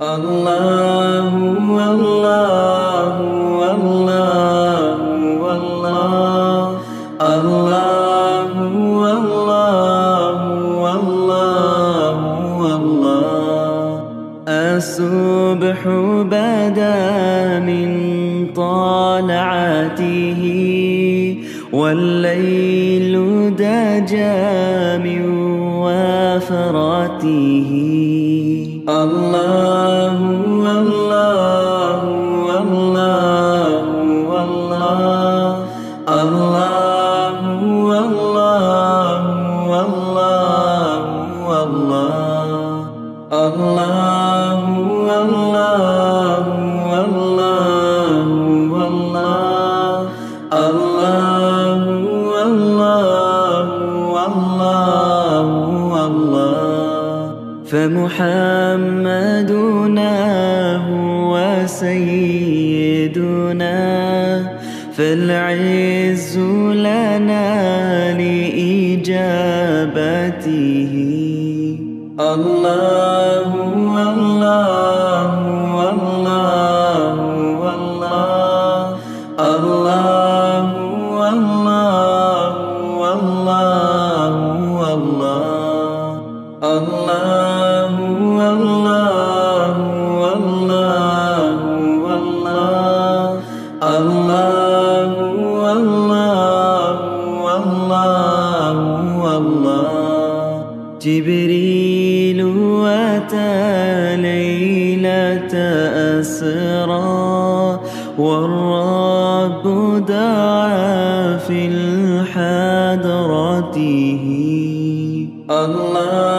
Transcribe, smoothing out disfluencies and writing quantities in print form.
الله الله الله الله الله الله الله الله. الصبح بدا من طلعته والليل دجى من وفرته. الله الله الله الله الله الله الله الله الله الله الله الله الله الله. فمحمدنا هو سيدنا فالعز لنا لإجابته. الله الله الله الله الله الله الله الله الله الله الله الله الله الله. جبريل أتى ليلة أسرى والرب دعا في الحضرته. الله